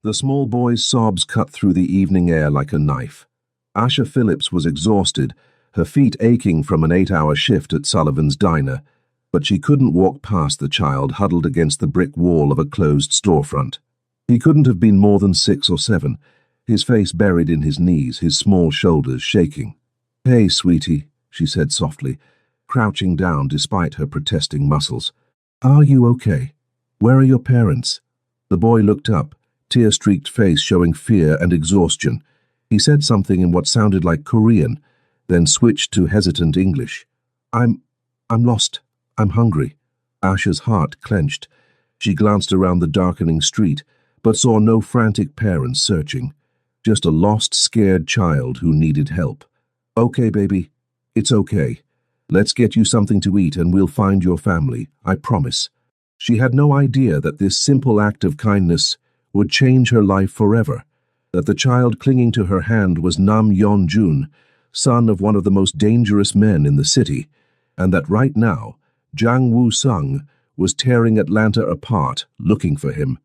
The small boy's sobs cut through the evening air like a knife. Asha Phillips was exhausted, her feet aching from an 8-hour shift at Sullivan's diner, but she couldn't walk past the child huddled against the brick wall of a closed storefront. He couldn't have been more than 6 or 7, his face buried in his knees, his small shoulders shaking. "Hey, sweetie," she said softly, crouching down despite her protesting muscles. "Are you okay? Where are your parents?" The boy looked up, tear-streaked face showing fear and exhaustion. He said something in what sounded like Korean, then switched to hesitant English. I'm lost. I'm hungry." Asha's heart clenched. She glanced around the darkening street, but saw no frantic parents searching, just a lost, scared child who needed help. "Okay, baby. It's okay. Let's get you something to eat and we'll find your family, I promise." She had no idea that this simple act of kindness would change her life forever, that the child clinging to her hand was Nam Yeon-jun, son of one of the most dangerous men in the city, and that right now, Jang Woo-sung was tearing Atlanta apart, looking for him.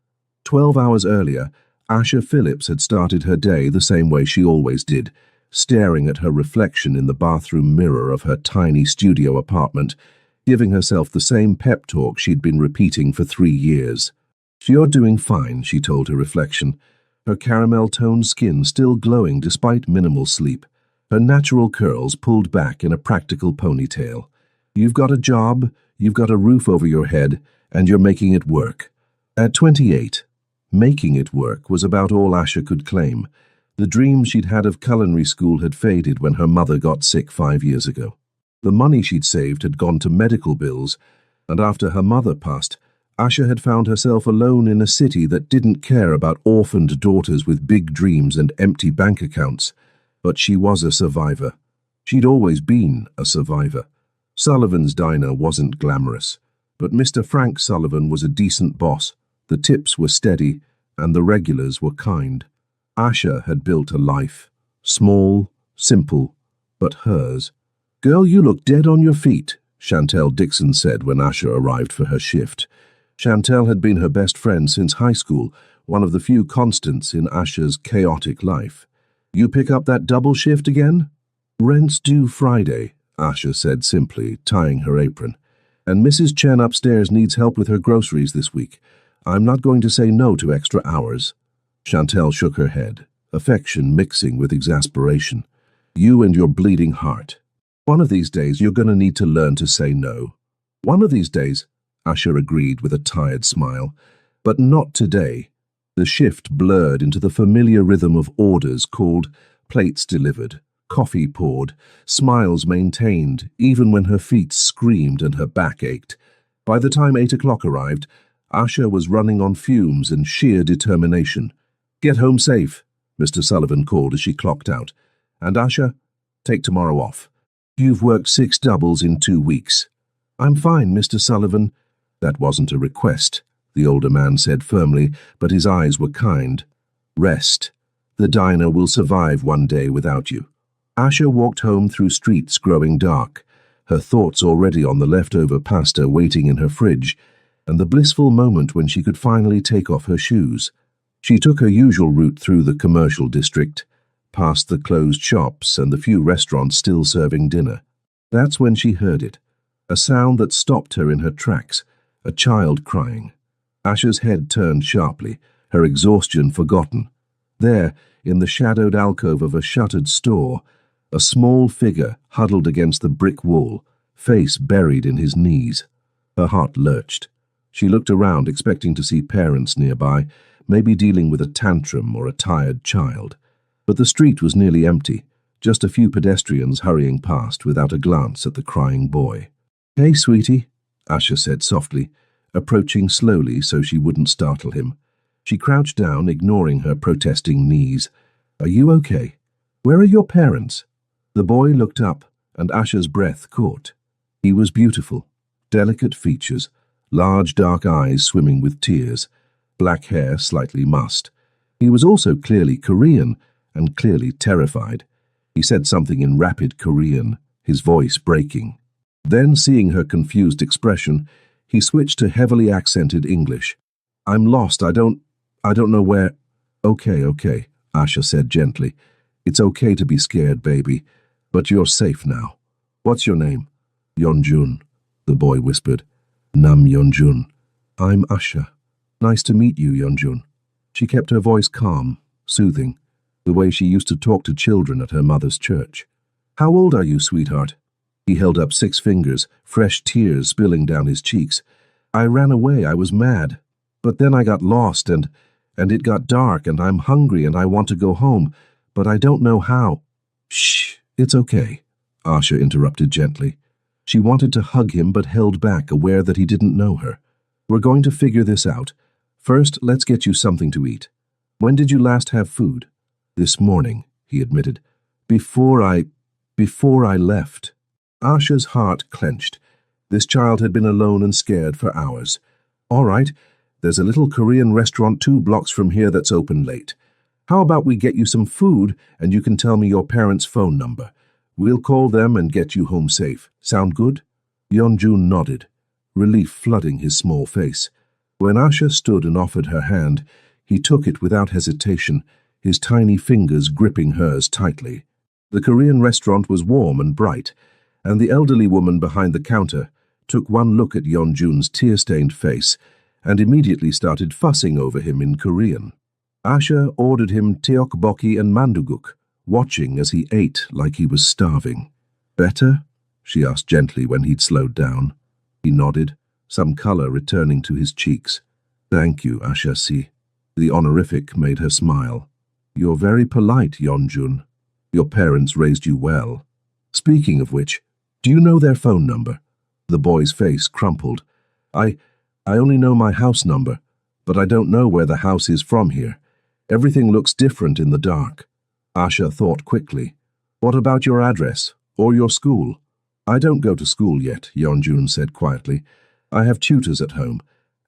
12 hours earlier, Asha Phillips had started her day the same way she always did, staring at her reflection in the bathroom mirror of her tiny studio apartment, giving herself the same pep talk she'd been repeating for 3 years. "You're doing fine," she told her reflection, her caramel-toned skin still glowing despite minimal sleep, her natural curls pulled back in a practical ponytail. "You've got a job, you've got a roof over your head, and you're making it work." At 28, making it work was about all Asha could claim. The dream she'd had of culinary school had faded when her mother got sick 5 years ago. The money she'd saved had gone to medical bills, and after her mother passed, Asha had found herself alone in a city that didn't care about orphaned daughters with big dreams and empty bank accounts. But she was a survivor. She'd always been a survivor. Sullivan's diner wasn't glamorous, but Mr. Frank Sullivan was a decent boss. The tips were steady, and the regulars were kind. Asha had built a life. Small, simple, but hers. "Girl, you look dead on your feet," Chantel Dixon said when Asha arrived for her shift. Chantel had been her best friend since high school, one of the few constants in Asha's chaotic life. "You pick up that double shift again?" "Rent's due Friday," Asha said simply, tying her apron. "And Mrs. Chen upstairs needs help with her groceries this week. I'm not going to say no to extra hours." Chantel shook her head, affection mixing with exasperation. "You and your bleeding heart. One of these days you're going to need to learn to say no." "One of these days," Asha agreed with a tired smile. "But not today." The shift blurred into the familiar rhythm of orders called plates delivered, coffee poured, smiles maintained, even when her feet screamed and her back ached. By the time 8 o'clock arrived, Asha was running on fumes and sheer determination. "Get home safe," Mr. Sullivan called as she clocked out. "And Asha, take tomorrow off. You've worked 6 doubles in 2 weeks." "I'm fine, Mr. Sullivan." "That wasn't a request," the older man said firmly, but his eyes were kind. "Rest. The diner will survive one day without you." Asha walked home through streets growing dark, her thoughts already on the leftover pasta waiting in her fridge, and the blissful moment when she could finally take off her shoes. She took her usual route through the commercial district, past the closed shops and the few restaurants still serving dinner. That's when she heard it, a sound that stopped her in her tracks, a child crying. Asha's head turned sharply, her exhaustion forgotten. There, in the shadowed alcove of a shuttered store, a small figure huddled against the brick wall, face buried in his knees. Her heart lurched. She looked around, expecting to see parents nearby, maybe dealing with a tantrum or a tired child. But the street was nearly empty, just a few pedestrians hurrying past without a glance at the crying boy. "Hey, sweetie," Asha said softly, approaching slowly so she wouldn't startle him. She crouched down, ignoring her protesting knees. "Are you okay? Where are your parents?" The boy looked up, and Asha's breath caught. He was beautiful, delicate features, large dark eyes swimming with tears, black hair slightly mussed. He was also clearly Korean, and clearly terrified. He said something in rapid Korean, his voice breaking. Then, seeing her confused expression, he switched to heavily accented English. "I'm lost. I don't know where..." Okay, Asha said gently. It's okay to be scared, baby, but you're safe now. What's your name? Yeonjun, the boy whispered. Nam Yeonjun. I'm Asha. Nice to meet you, Yeonjun. She kept her voice calm, soothing, the way she used to talk to children at her mother's church. How old are you, sweetheart? He held up 6 fingers, fresh tears spilling down his cheeks. I ran away, I was mad. But then I got lost and it got dark and I'm hungry and I want to go home, but I don't know how. Shh, it's okay, Asha interrupted gently. She wanted to hug him but held back, aware that he didn't know her. We're going to figure this out. First, let's get you something to eat. When did you last have food? This morning, he admitted. Before I left. Asha's heart clenched. This child had been alone and scared for hours. All right, there's a little Korean restaurant 2 blocks from here that's open late. How about we get you some food and you can tell me your parents' phone number? We'll call them and get you home safe. Sound good? Yeonjun nodded, relief flooding his small face. When Asha stood and offered her hand, he took it without hesitation, his tiny fingers gripping hers tightly. The Korean restaurant was warm and bright, and the elderly woman behind the counter took one look at Yeonjun's tear-stained face and immediately started fussing over him in Korean. Asha ordered him tteokbokki and manduguk, watching as he ate like he was starving. Better? She asked gently when he'd slowed down. He nodded, some color returning to his cheeks. Thank you, Asha-si. The honorific made her smile. You're very polite, Yeonjun. Your parents raised you well. Speaking of which, do you know their phone number? The boy's face crumpled. I only know my house number, but I don't know where the house is from here. Everything looks different in the dark. Asha thought quickly. What about your address, or your school? I don't go to school yet, Yeonjun said quietly. I have tutors at home,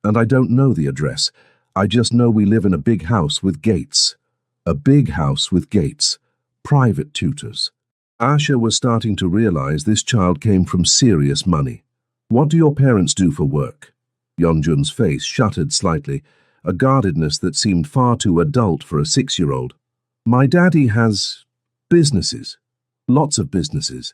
and I don't know the address. I just know we live in a big house with gates. A big house with gates. Private tutors. Asha was starting to realize this child came from serious money. What do your parents do for work? Yeonjun's face shuttered slightly, a guardedness that seemed far too adult for a 6-year-old. My daddy has businesses. Lots of businesses.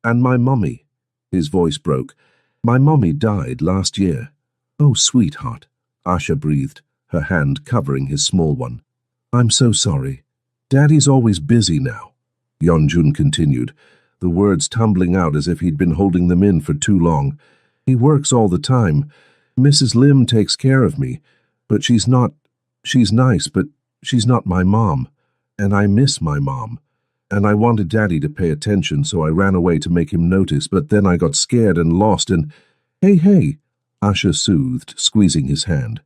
And my mummy. His voice broke. My mummy died last year. Oh, sweetheart, Asha breathed, her hand covering his small one. I'm so sorry. Daddy's always busy now. Yeonjun continued, the words tumbling out as if he'd been holding them in for too long. He works all the time. Mrs. Lim takes care of me, but she's nice, but she's not my mom. And I miss my mom. And I wanted Daddy to pay attention, so I ran away to make him notice, but then I got scared and lost and… Hey, Asha soothed, squeezing his hand.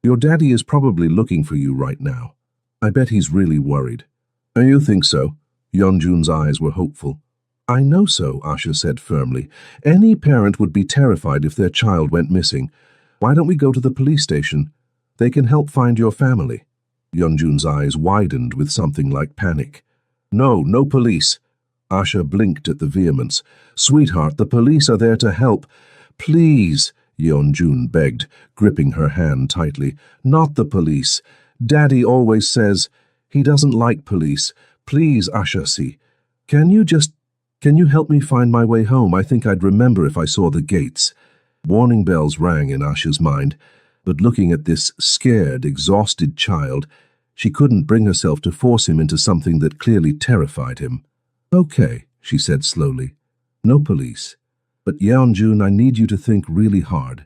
Your daddy is probably looking for you right now. I bet he's really worried. You think so? Yeonjun's eyes were hopeful. I know so, Asha said firmly. Any parent would be terrified if their child went missing. Why don't we go to the police station? They can help find your family. Yeonjun's eyes widened with something like panic. No police. Asha blinked at the vehemence. Sweetheart, the police are there to help. Please, Yeonjun begged, gripping her hand tightly. Not the police. Daddy always says he doesn't like police. Please, Asha-si. Can you help me find my way home? I think I'd remember if I saw the gates. Warning bells rang in Asha's mind, but looking at this scared, exhausted child, she couldn't bring herself to force him into something that clearly terrified him. Okay, she said slowly. No police. But Yeonjun, I need you to think really hard.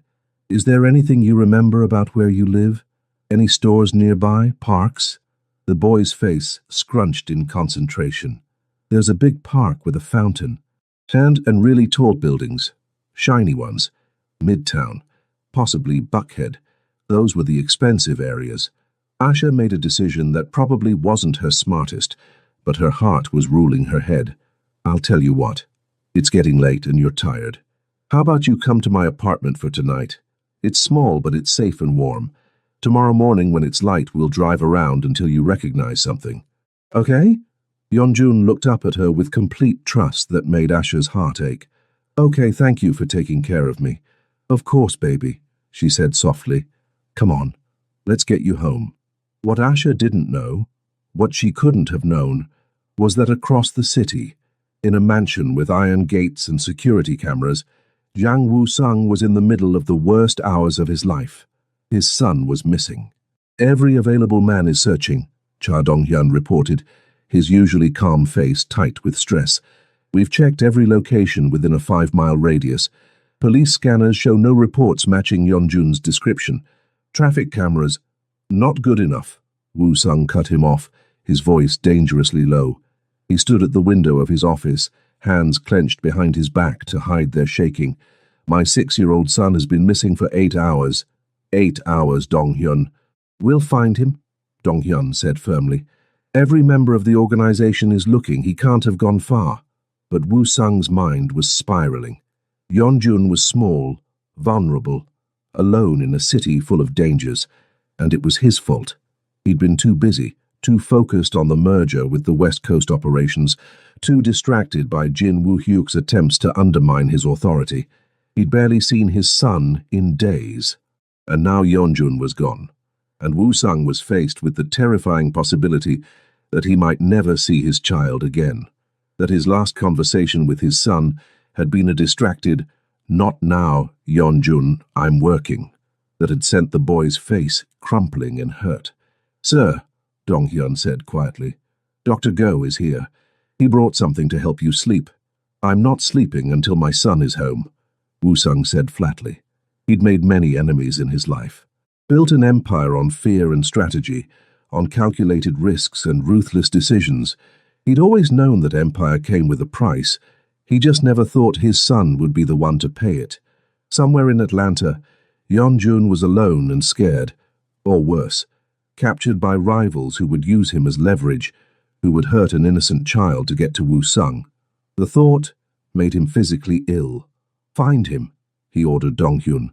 Is there anything you remember about where you live? Any stores nearby? Parks? The boy's face scrunched in concentration. There's a big park with a fountain. And really tall buildings. Shiny ones. Midtown. Possibly Buckhead. Those were the expensive areas. Asha made a decision that probably wasn't her smartest, but her heart was ruling her head. I'll tell you what. It's getting late and you're tired. How about you come to my apartment for tonight? It's small, but it's safe and warm. Tomorrow morning when it's light, we'll drive around until you recognize something. Okay? Yeonjun looked up at her with complete trust that made Asha's heart ache. Okay, thank you for taking care of me. Of course, baby, she said softly. Come on, let's get you home. What Asha didn't know, what she couldn't have known, was that across the city, in a mansion with iron gates and security cameras, Jiang Wusang was in the middle of the worst hours of his life. His son was missing. "Every available man is searching," Cha Donghyun reported, his usually calm face tight with stress. "We've checked every location within a 5-mile radius. Police scanners show no reports matching Yeonjun's description. Traffic cameras, not good enough." Wusang cut him off, his voice dangerously low. He stood at the window of his office, hands clenched behind his back to hide their shaking. "My 6-year-old son has been missing for 8 hours. 8 hours, Donghyun." "We'll find him," Donghyun said firmly. "Every member of the organization is looking. He can't have gone far." But Wusang's mind was spiraling. Yeonjun was small, vulnerable, alone in a city full of dangers, and it was his fault. He'd been too busy, too focused on the merger with the West Coast operations, too distracted by Jin Woo-hyuk's attempts to undermine his authority. He'd barely seen his son in days. And now Yeonjun was gone, and Wusang was faced with the terrifying possibility that he might never see his child again, that his last conversation with his son had been a distracted, "Not now, Yeonjun, I'm working," that had sent the boy's face crumpling in hurt. "Sir," Donghyun said quietly, "Dr. Go is here. He brought something to help you sleep." "I'm not sleeping until my son is home," Wusang said flatly. He'd made many enemies in his life, built an empire on fear and strategy, on calculated risks and ruthless decisions. He'd always known that empire came with a price. He just never thought his son would be the one to pay it. Somewhere in Atlanta, Yeonjun was alone and scared, or worse, captured by rivals who would use him as leverage, who would hurt an innocent child to get to Wusang. The thought made him physically ill. "Find him," he ordered Donghyun.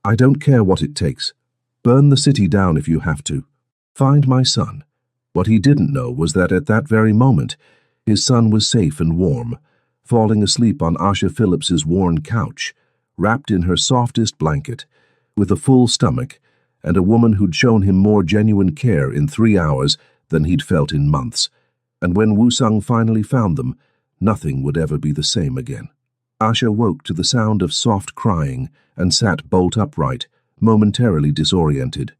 "I don't care what it takes. Burn the city down if you have to. Find my son." What he didn't know was that at that very moment, his son was safe and warm, falling asleep on Asha Phillips's worn couch, wrapped in her softest blanket, with a full stomach, and a woman who'd shown him more genuine care in 3 hours than he'd felt in months. And when Wusang finally found them, nothing would ever be the same again. Asha woke to the sound of soft crying and sat bolt upright, momentarily disoriented.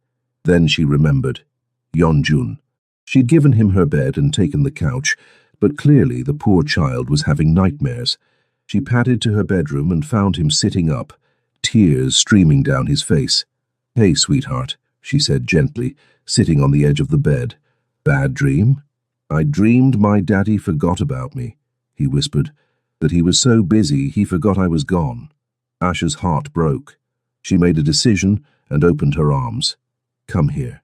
Then she remembered. Yeonjun. She'd given him her bed and taken the couch, but clearly the poor child was having nightmares. She padded to her bedroom and found him sitting up, tears streaming down his face. "Hey, sweetheart," she said gently, sitting on the edge of the bed. "Bad dream?" "I dreamed my daddy forgot about me," he whispered, "that he was so busy he forgot I was gone." Asha's heart broke. She made a decision and opened her arms. "Come here."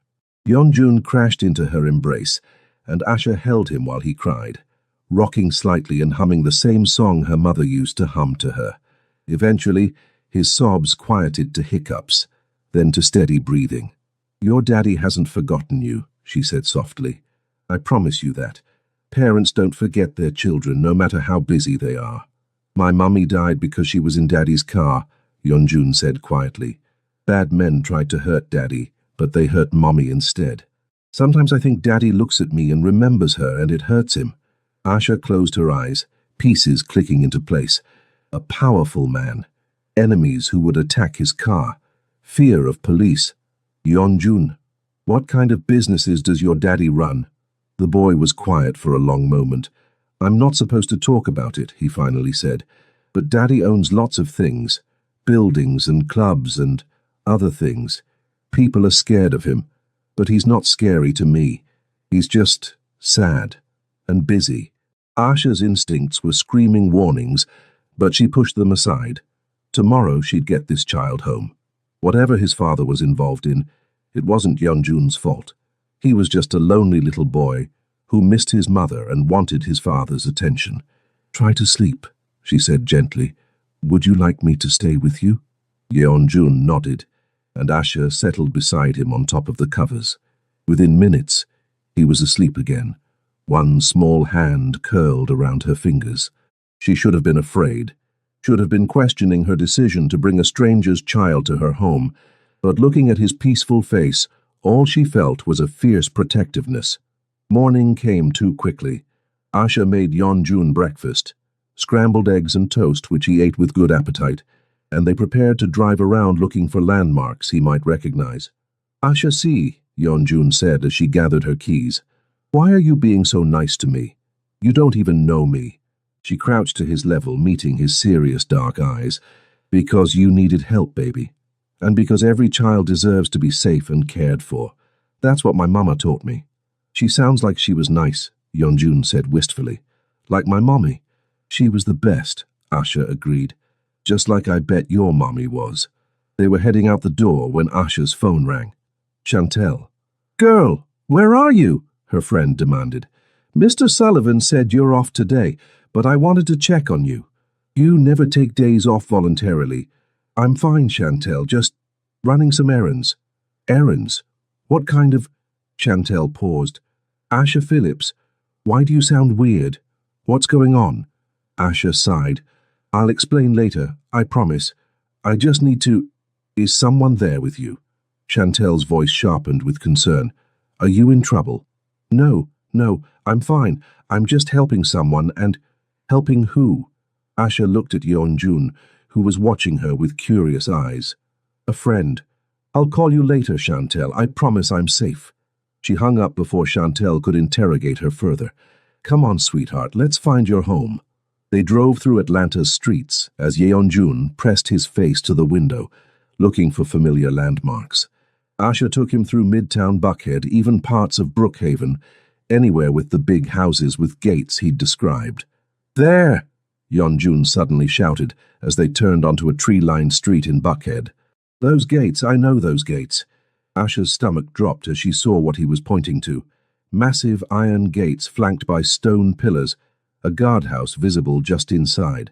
Yeonjun crashed into her embrace, and Asha held him while he cried, rocking slightly and humming the same song her mother used to hum to her. Eventually, his sobs quieted to hiccups, then to steady breathing. "Your daddy hasn't forgotten you," she said softly. "I promise you that. Parents don't forget their children, no matter how busy they are." "My mummy died because she was in Daddy's car," Yeonjun said quietly. "Bad men tried to hurt Daddy, but they hurt Mommy instead. Sometimes I think Daddy looks at me and remembers her, and it hurts him." Asha closed her eyes, pieces clicking into place. A powerful man. Enemies who would attack his car. Fear of police. "Yeonjun, what kind of businesses does your daddy run?" The boy was quiet for a long moment. "I'm not supposed to talk about it," he finally said, "but Daddy owns lots of things. Buildings and clubs and other things. People are scared of him, but he's not scary to me. He's just sad and busy." Asha's instincts were screaming warnings, but she pushed them aside. Tomorrow she'd get this child home. Whatever his father was involved in, it wasn't Yeonjun's fault. He was just a lonely little boy who missed his mother and wanted his father's attention. "Try to sleep," she said gently. "Would you like me to stay with you?" Yeonjun nodded, and Asha settled beside him on top of the covers. Within minutes, he was asleep again, one small hand curled around her fingers. She should have been afraid, should have been questioning her decision to bring a stranger's child to her home, but looking at his peaceful face, All she felt was a fierce protectiveness. Morning came too quickly. Asha made Yeonjun breakfast, scrambled eggs and toast, which he ate with good appetite, and they prepared to drive around looking for landmarks he might recognize. "Asha, see," Yeonjun said as she gathered her keys. "Why are you being so nice to me? You don't even know me." She crouched to his level, meeting his serious dark eyes. "Because you needed help, baby. And because every child deserves to be safe and cared for. That's what my mama taught me." "She sounds like she was nice," Yeonjun said wistfully. "Like my mommy." "She was the best," Asha agreed. "Just like I bet your mommy was." They were heading out the door when Asha's phone rang. "Chantel." "Girl, where are you?" her friend demanded. "Mr. Sullivan said you're off today, but I wanted to check on you. You never take days off voluntarily." "I'm fine, Chantel, just running some errands." "Errands? What kind of—" Chantel paused. "Asha Phillips, why do you sound weird? What's going on?" Asha sighed. "I'll explain later, I promise. I just need to—" "Is someone there with you?" Chantel's voice sharpened with concern. "Are you in trouble?" No, I'm fine. I'm just helping someone and—" "Helping who?" Asha looked at Yeonjun, who was watching her with curious eyes. "A friend. I'll call you later, Chantel. I promise I'm safe." She hung up before Chantel could interrogate her further. "Come on, sweetheart, let's find your home." They drove through Atlanta's streets as Yeonjun pressed his face to the window, looking for familiar landmarks. Asha took him through Midtown Buckhead, even parts of Brookhaven, anywhere with the big houses with gates he'd described. "There!" Yeonjun suddenly shouted as they turned onto a tree-lined street in Buckhead. "Those gates, I know those gates." Asha's stomach dropped as she saw what he was pointing to. Massive iron gates flanked by stone pillars, a guardhouse visible just inside.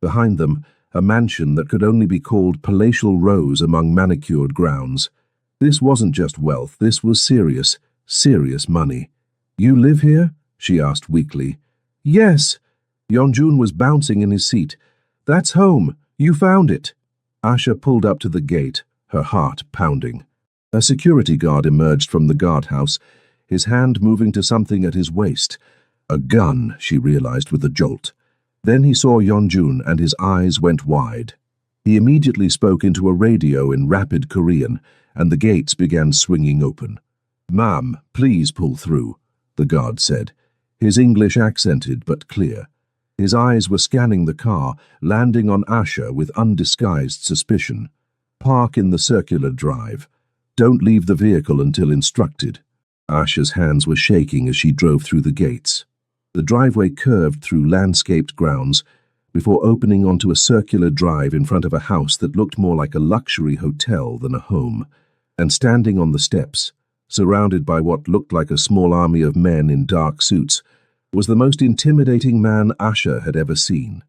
Behind them, a mansion that could only be called palatial rose among manicured grounds. This wasn't just wealth, this was serious, serious money. "You live here?" she asked weakly. "Yes." Yeonjun was bouncing in his seat. "That's home. You found it." Asha pulled up to the gate, her heart pounding. A security guard emerged from the guardhouse, his hand moving to something at his waist. A gun, she realized with a jolt. Then he saw Yeonjun and his eyes went wide. He immediately spoke into a radio in rapid Korean, and the gates began swinging open. "Ma'am, please pull through," the guard said, his English accented but clear. His eyes were scanning the car, landing on Asha with undisguised suspicion. "Park in the circular drive. Don't leave the vehicle until instructed." Asha's hands were shaking as she drove through the gates. The driveway curved through landscaped grounds before opening onto a circular drive in front of a house that looked more like a luxury hotel than a home. And standing on the steps, surrounded by what looked like a small army of men in dark suits, was the most intimidating man Asha had ever seen.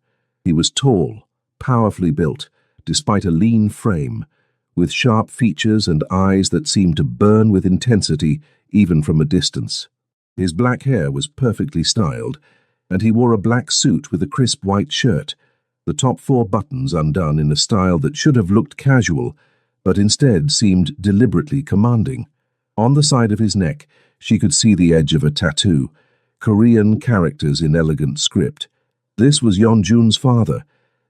He was tall, powerfully built, despite a lean frame, with sharp features and eyes that seemed to burn with intensity even from a distance. His black hair was perfectly styled, and he wore a black suit with a crisp white shirt, the top 4 buttons undone in a style that should have looked casual, but instead seemed deliberately commanding. On the side of his neck, she could see the edge of a tattoo, Korean characters in elegant script. This was Yeonjun's father,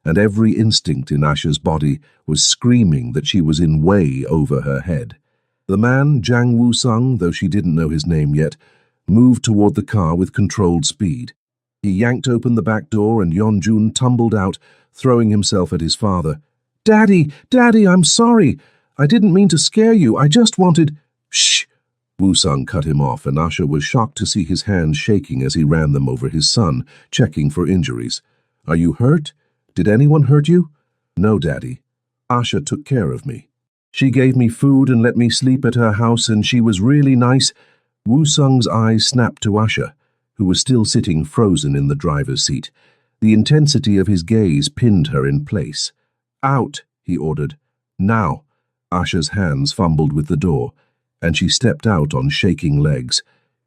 and every instinct in Asha's body was screaming that she was in way over her head. The man, Jang Woo-sung, though she didn't know his name yet, moved toward the car with controlled speed. He yanked open the back door and Yeonjun tumbled out, throwing himself at his father. Daddy, I'm sorry. I didn't mean to scare you. I just wanted—" "Shh!" Woo-sung cut him off, and Asha was shocked to see his hands shaking as he ran them over his son, checking for injuries. "Are you hurt? Did anyone hurt you?" "No, Daddy. Asha took care of me. She gave me food and let me sleep at her house, and she was really nice." Woo-sung's eyes snapped to Asha, who was still sitting frozen in the driver's seat. The intensity of his gaze pinned her in place. "Out," he ordered. "Now." Asha's hands fumbled with the door, and she stepped out on shaking legs.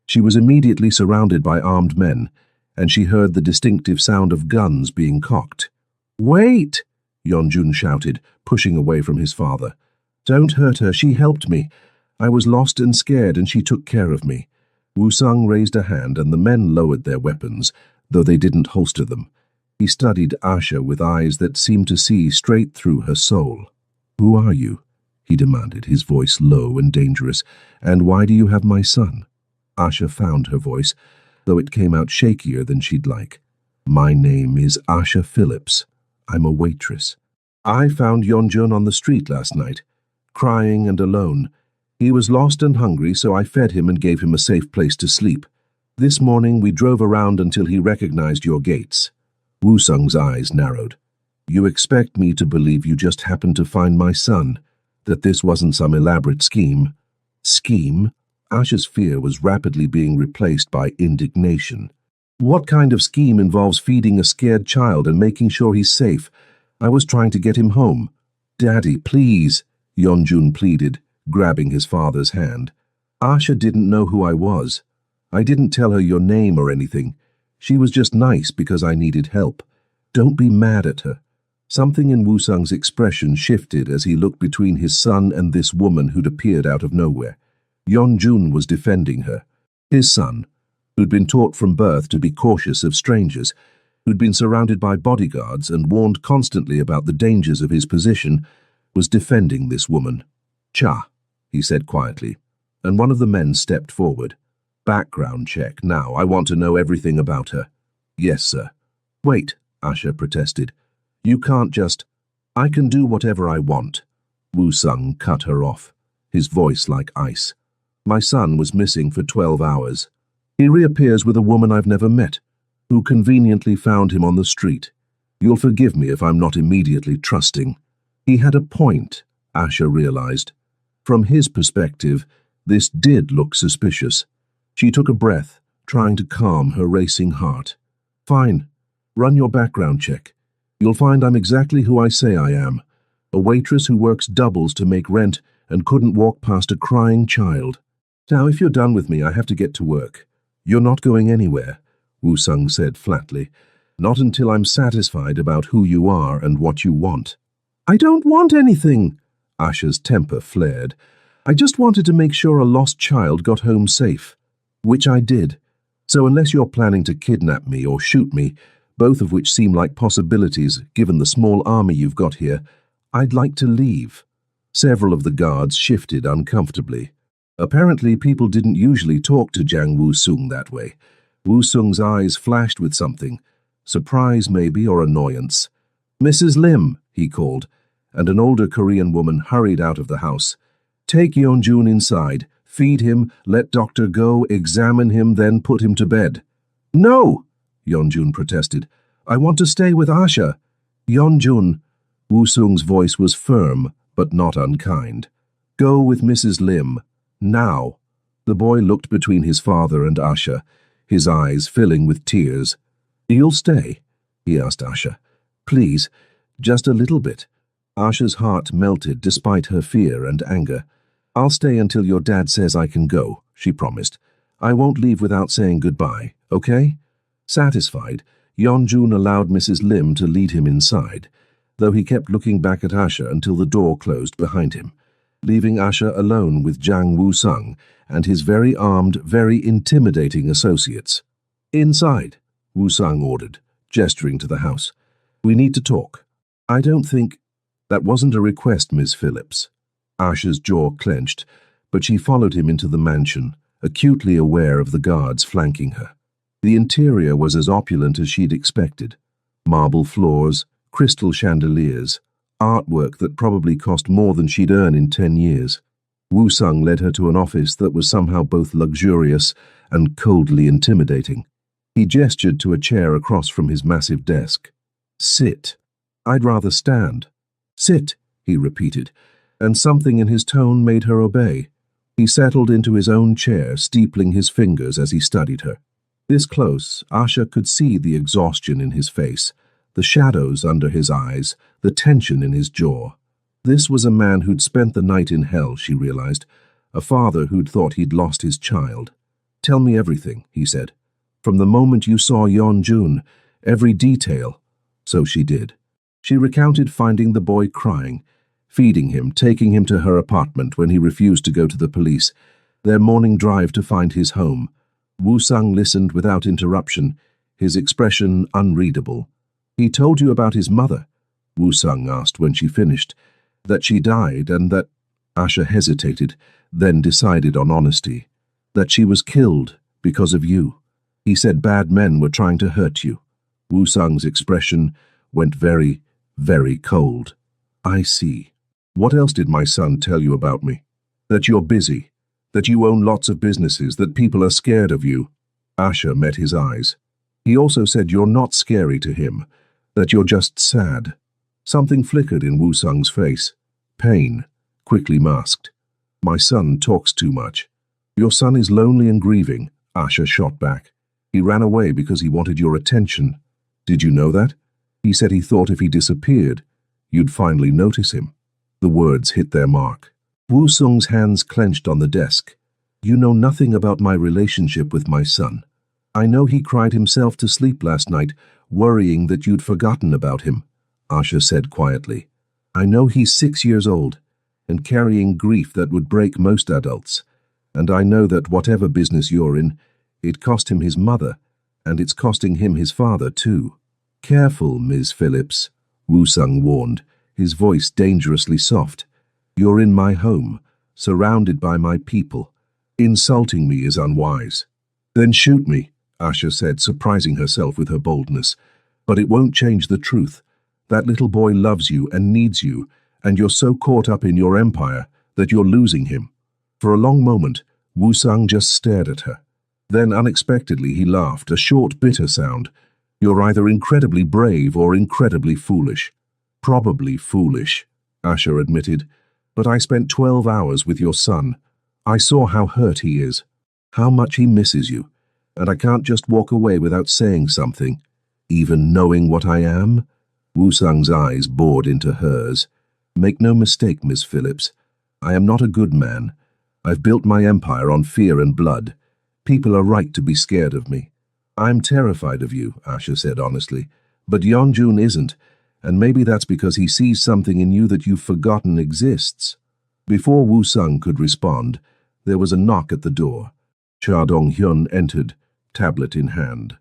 She was immediately surrounded by armed men, and she heard the distinctive sound of guns being cocked. "Wait!" Yeonjun shouted, pushing away from his father. "Don't hurt her. She helped me. I was lost and scared, and she took care of me." Wusung raised a hand, and the men lowered their weapons, though they didn't holster them. He studied Asha with eyes that seemed to see straight through her soul. "Who are you?" he demanded, his voice low and dangerous. "And why do you have my son?" Asha found her voice, though it came out shakier than she'd like. "My name is Asha Phillips. I'm a waitress. I found Yeonjun on the street last night, crying and alone. He was lost and hungry, so I fed him and gave him a safe place to sleep. This morning we drove around until he recognized your gates." Wusung's eyes narrowed. "You expect me to believe you just happened to find my son, that this wasn't some elaborate scheme?" "Scheme?" Asha's fear was rapidly being replaced by indignation. "What kind of scheme involves feeding a scared child and making sure he's safe? I was trying to get him home." "Daddy, please," Yeonjun pleaded, grabbing his father's hand. "Asha didn't know who I was. I didn't tell her your name or anything. She was just nice because I needed help. Don't be mad at her." Something in Wusung's expression shifted as he looked between his son and this woman who'd appeared out of nowhere. Yeonjun was defending her. His son, who'd been taught from birth to be cautious of strangers, who'd been surrounded by bodyguards and warned constantly about the dangers of his position, was defending this woman. "Cha," he said quietly, and one of the men stepped forward. "Background check now. I want to know everything about her." "Yes, sir." "Wait," Asha protested. "You can't just—" "I can do whatever I want." Wusung cut her off, his voice like ice. "My son was missing for 12 hours. He reappears with a woman I've never met, who conveniently found him on the street. You'll forgive me if I'm not immediately trusting." He had a point, Asha realized. From his perspective, this did look suspicious. She took a breath, trying to calm her racing heart. "Fine. Run your background check. You'll find I'm exactly who I say I am. A waitress who works doubles to make rent and couldn't walk past a crying child. Now, if you're done with me, I have to get to work." "You're not going anywhere," Wusung said flatly. "Not until I'm satisfied about who you are and what you want." "I don't want anything," Asha's temper flared. "I just wanted to make sure a lost child got home safe." "Which I did. So unless you're planning to kidnap me or shoot me, both of which seem like possibilities given the small army you've got here, I'd like to leave." Several of the guards shifted uncomfortably. Apparently people didn't usually talk to Jang Wusung that way. Wusung's eyes flashed with something, surprise maybe or annoyance. "Mrs. Lim," he called, and an older Korean woman hurried out of the house. "Take Yeonjun inside, feed him, let doctor go, examine him, then put him to bed." "No!" Yeonjun protested. "I want to stay with Asha." "Yeonjun," Wusung's voice was firm but not unkind. "Go with Mrs. Lim. Now." The boy looked between his father and Asha, his eyes filling with tears. "You'll stay?" he asked Asha. "Please, just a little bit." Asha's heart melted despite her fear and anger. "I'll stay until your dad says I can go," she promised. "I won't leave without saying goodbye, okay?" Satisfied, Yeonjun allowed Mrs. Lim to lead him inside, though he kept looking back at Asha until the door closed behind him, leaving Asha alone with Jang Wusung and his very armed, very intimidating associates. "Inside," Wusung ordered, gesturing to the house. "We need to talk." "I don't think—" "That wasn't a request, Miss Phillips." Asha's jaw clenched, but she followed him into the mansion, acutely aware of the guards flanking her. The interior was as opulent as she'd expected. Marble floors, crystal chandeliers, artwork that probably cost more than she'd earn in 10 years. Wusung led her to an office that was somehow both luxurious and coldly intimidating. He gestured to a chair across from his massive desk. "Sit." "I'd rather stand." "Sit," he repeated, and something in his tone made her obey. He settled into his own chair, steepling his fingers as he studied her. This close, Asha could see the exhaustion in his face, the shadows under his eyes, the tension in his jaw. This was a man who'd spent the night in hell, she realized, a father who'd thought he'd lost his child. "Tell me everything," he said. "From the moment you saw Yeonjun, every detail." So she did. She recounted finding the boy crying, feeding him, taking him to her apartment when he refused to go to the police, their morning drive to find his home. Wu Sung listened without interruption, his expression unreadable. "He told you about his mother?" Wu Sung asked when she finished. "That she died and that—" Asha hesitated, then decided on honesty. "That she was killed because of you. He said bad men were trying to hurt you." Wu Sung's expression went very, very cold. "I see. What else did my son tell you about me? That you're busy, that you own lots of businesses, that people are scared of you." Asha met his eyes. "He also said you're not scary to him, that you're just sad." Something flickered in Wu Sung's face. Pain, quickly masked. "My son talks too much." "Your son is lonely and grieving," Asha shot back. "He ran away because he wanted your attention. Did you know that? He said he thought if he disappeared, you'd finally notice him." The words hit their mark. Wu Sung's hands clenched on the desk. "You know nothing about my relationship with my son. I know he cried himself to sleep last night, worrying that you'd forgotten about him," Asha said quietly. "I know he's 6 years old and carrying grief that would break most adults. And I know that whatever business you're in, it cost him his mother, and it's costing him his father too." "Careful, Ms. Phillips," Wu Sung warned, his voice dangerously soft. "You're in my home, surrounded by my people. Insulting me is unwise." "Then shoot me," Asha said, surprising herself with her boldness. "But it won't change the truth. That little boy loves you and needs you, and you're so caught up in your empire that you're losing him." For a long moment, Wu Sung just stared at her. Then unexpectedly he laughed, a short, bitter sound. "You're either incredibly brave or incredibly foolish." "Probably foolish," Asha admitted. "But I spent 12 hours with your son. I saw how hurt he is, how much he misses you, and I can't just walk away without saying something, even knowing what I am." Wu Sung's eyes bored into hers. "Make no mistake, Miss Phillips. I am not a good man. I've built my empire on fear and blood. People are right to be scared of me." "I'm terrified of you," Asha said honestly. "But Yeonjun isn't, and maybe that's because he sees something in you that you've forgotten exists." Before Wu Sung could respond, there was a knock at the door. Cha Dong-hyun entered, tablet in hand.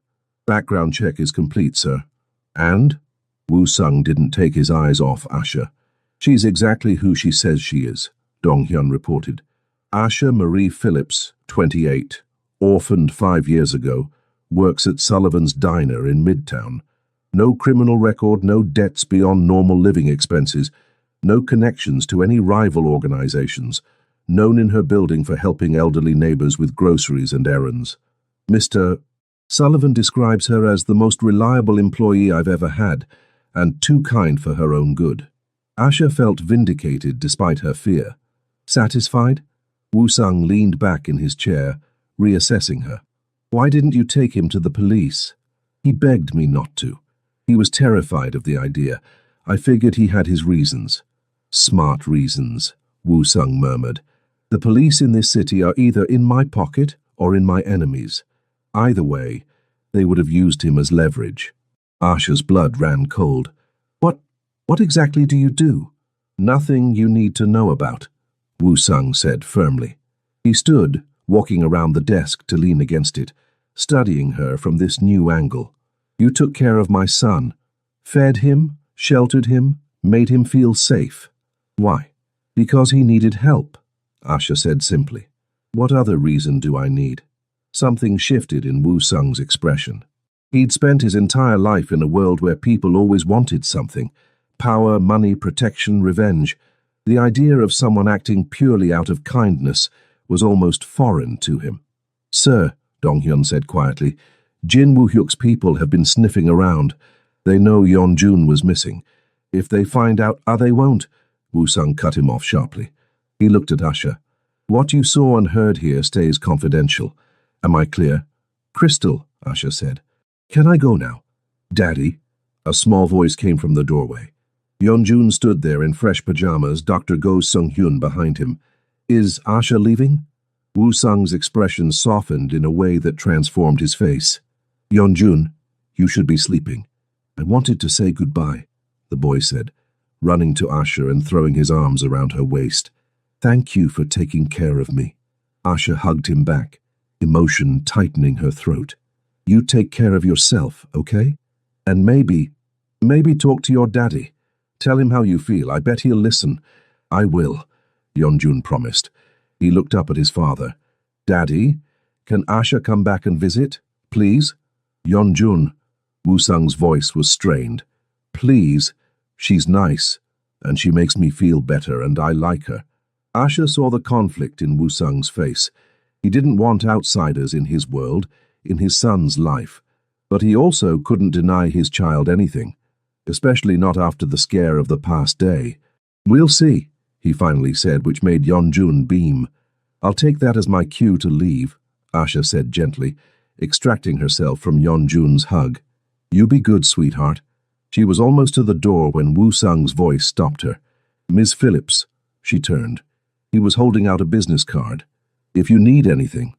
"Background check is complete, sir." "And?" Wu Sung didn't take his eyes off Asha. "She's exactly who she says she is," Dong-hyun reported. "Asha Marie Phillips, 28, orphaned 5 years ago, works at Sullivan's Diner in Midtown. No criminal record, no debts beyond normal living expenses, no connections to any rival organizations, known in her building for helping elderly neighbors with groceries and errands. Mr. Sullivan describes her as the most reliable employee I've ever had, and too kind for her own good." Asha felt vindicated despite her fear. "Satisfied?" Wu Sung leaned back in his chair, reassessing her. "Why didn't you take him to the police?" "He begged me not to. He was terrified of the idea. I figured he had his reasons." "Smart reasons," Wu Sung murmured. "The police in this city are either in my pocket or in my enemies'. Either way, they would have used him as leverage." Asha's blood ran cold. What exactly do you do?" "Nothing you need to know about," Wu Sung said firmly. He stood, walking around the desk to lean against it, studying her from this new angle. "You took care of my son, fed him, sheltered him, made him feel safe. Why?" "Because he needed help," Asha said simply. "What other reason do I need?" Something shifted in Wu Sung's expression. He'd spent his entire life in a world where people always wanted something: power, money, protection, revenge. The idea of someone acting purely out of kindness was almost foreign to him. "Sir," Dong-hyun said quietly, "Jin Woo-hyuk's people have been sniffing around. They know Yeonjun was missing. If they find out—" "They won't," Wu Sung cut him off sharply. He looked at Asha. "What you saw and heard here stays confidential. Am I clear?" "Crystal," Asha said. "Can I go now?" "Daddy?" A small voice came from the doorway. Yeonjun stood there in fresh pajamas, Dr. Go Sung-hyun behind him. "Is Asha leaving?" Wu Sung's expression softened in a way that transformed his face. "Yeonjun, you should be sleeping. I wanted to say goodbye," the boy said. running to Asha and throwing his arms around her waist. "Thank you for taking care of me." Asha hugged him back, emotion tightening her throat. "You take care of yourself, okay? And maybe talk to your daddy. Tell him how you feel. I bet he'll listen." "I will," Yeonjun promised. He looked up at his father. "Daddy, can Asha come back and visit, please?" "Yeonjun," Woo-sung's voice was strained. "Please, she's nice, and she makes me feel better, and I like her." Asha saw the conflict in Woo-sung's face. He didn't want outsiders in his world, in his son's life, but he also couldn't deny his child anything, especially not after the scare of the past day. "We'll see," he finally said, which made Yeonjun beam. "I'll take that as my cue to leave," Asha said gently, extracting herself from Yeonjun's hug. "You be good, sweetheart." She was almost to the door when Woo-sung's voice stopped her. "Ms. Phillips," she turned. He was holding out a business card. "If you need anything,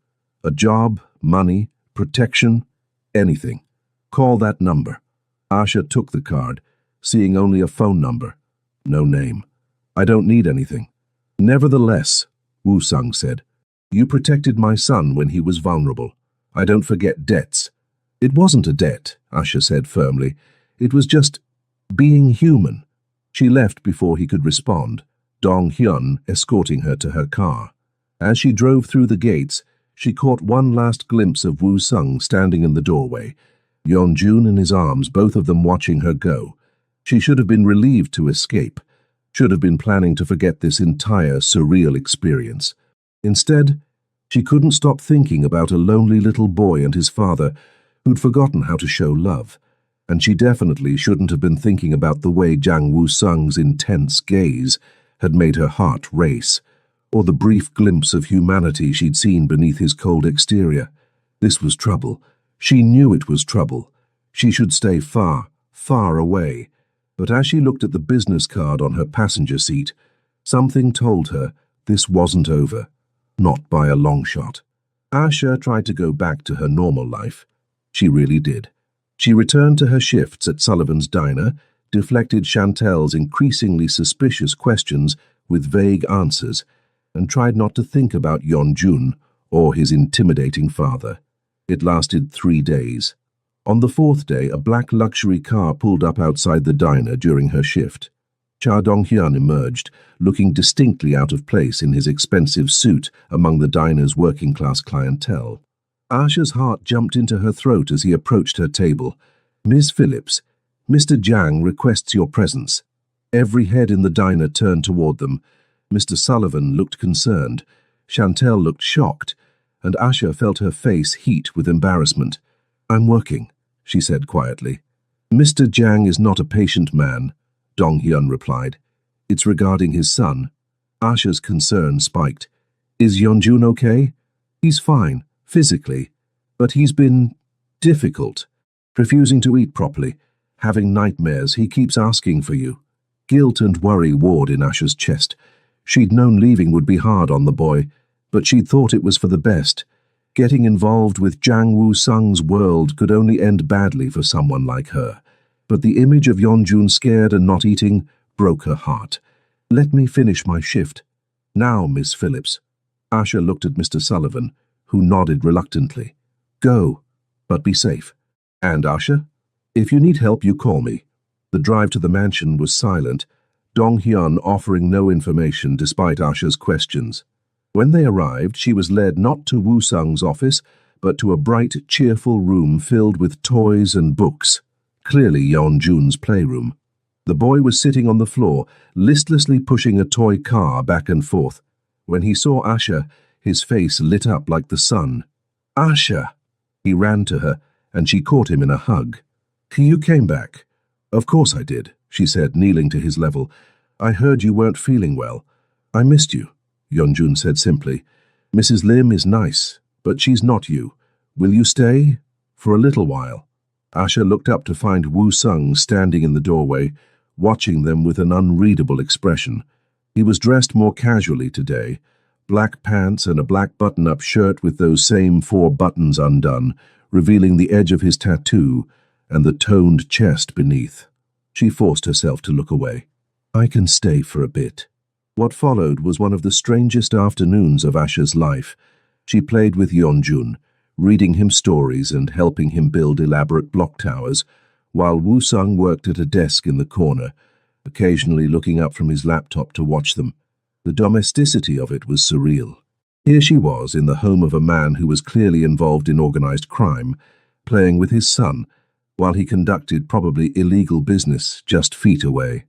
a job, money, protection, anything, call that number." Asha took the card, seeing only a phone number, no name. "I don't need anything." "Nevertheless," Woo-sung said, "you protected my son when he was vulnerable. I don't forget debts." "It wasn't a debt," Asha said firmly. "It was just being human." She left before he could respond, Dong-hyun escorting her to her car. As she drove through the gates, she caught one last glimpse of Woo-sung standing in the doorway, Yeonjun in his arms, both of them watching her go. She should have been relieved to escape, should have been planning to forget this entire surreal experience. Instead, she couldn't stop thinking about a lonely little boy and his father who'd forgotten how to show love. And she definitely shouldn't have been thinking about the way Jang Woo-sung's intense gaze had made her heart race, or the brief glimpse of humanity she'd seen beneath his cold exterior. This was trouble. She knew it was trouble. She should stay far, far away. But as she looked at the business card on her passenger seat, something told her this wasn't over. Not by a long shot. Asha tried to go back to her normal life. She really did. She returned to her shifts at Sullivan's Diner, deflected Chantel's increasingly suspicious questions with vague answers, and tried not to think about Yeonjun or his intimidating father. It lasted 3 days. On the 4th day, a black luxury car pulled up outside the diner during her shift. Cha Dong-hyun emerged, looking distinctly out of place in his expensive suit among the diner's working-class clientele. Asha's heart jumped into her throat as he approached her table. "Ms. Phillips, Mr. Jang requests your presence." Every head in the diner turned toward them. Mr. Sullivan looked concerned, Chantel looked shocked, and Asha felt her face heat with embarrassment. "I'm working," she said quietly. "Mr. Jang is not a patient man," Dong-hyun replied. "It's regarding his son." Asha's concern spiked. "Is Yeonjun okay?" "He's fine, physically, but he's been difficult, refusing to eat properly, having nightmares. He keeps asking for you." Guilt and worry warred in Asha's chest. She'd known leaving would be hard on the boy, but she'd thought it was for the best. Getting involved with Jang Woo-sung's world could only end badly for someone like her. But the image of Yeonjun scared and not eating broke her heart. "Let me finish my shift." "Now, Miss Phillips." Asha looked at Mr. Sullivan, who nodded reluctantly. "Go, but be safe. And Asha, if you need help, you call me." The drive to the mansion was silent, Dong-hyun offering no information despite Asha's questions. When they arrived, she was led not to Woo-sung's office, but to a bright, cheerful room filled with toys and books, clearly Yeonjun's playroom. The boy was sitting on the floor, listlessly pushing a toy car back and forth. When he saw Asha, his face lit up like the sun. "Asha!" He ran to her, and she caught him in a hug. "You came back." "Of course I did," she said, kneeling to his level. "I heard you weren't feeling well. I missed you," Yeonjun said simply. "Mrs. Lim is nice, but she's not you. Will you stay? For a little while." Asha looked up to find Woo-sung standing in the doorway, watching them with an unreadable expression. He was dressed more casually today, black pants and a black button-up shirt with those same 4 buttons undone, revealing the edge of his tattoo and the toned chest beneath. She forced herself to look away. I can stay for a bit. What followed was one of the strangest afternoons of Asha's life. She played with Yeonjun, reading him stories and helping him build elaborate block towers, while Woo-sung worked at a desk in the corner, occasionally looking up from his laptop to watch them. The domesticity of it was surreal. Here she was in the home of a man who was clearly involved in organized crime, playing with his son, while he conducted probably illegal business just feet away.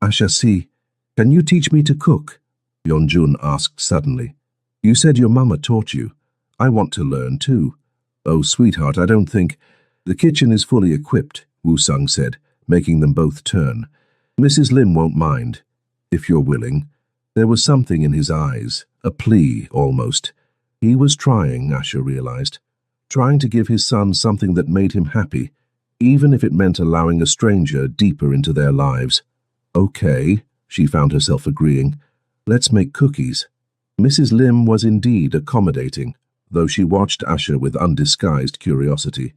Asha, can you teach me to cook? Yeonjun asked suddenly. You said your mama taught you. I want to learn too. Oh, sweetheart, I don't think... The kitchen is fully equipped, Woo-sung said, making them both turn. Mrs. Lim won't mind, if you're willing. There was something in his eyes, a plea almost. He was trying, Asha realized. Trying to give his son something that made him happy, even if it meant allowing a stranger deeper into their lives. Okay, she found herself agreeing. Let's make cookies. Mrs. Lim was indeed accommodating, though she watched Asha with undisguised curiosity.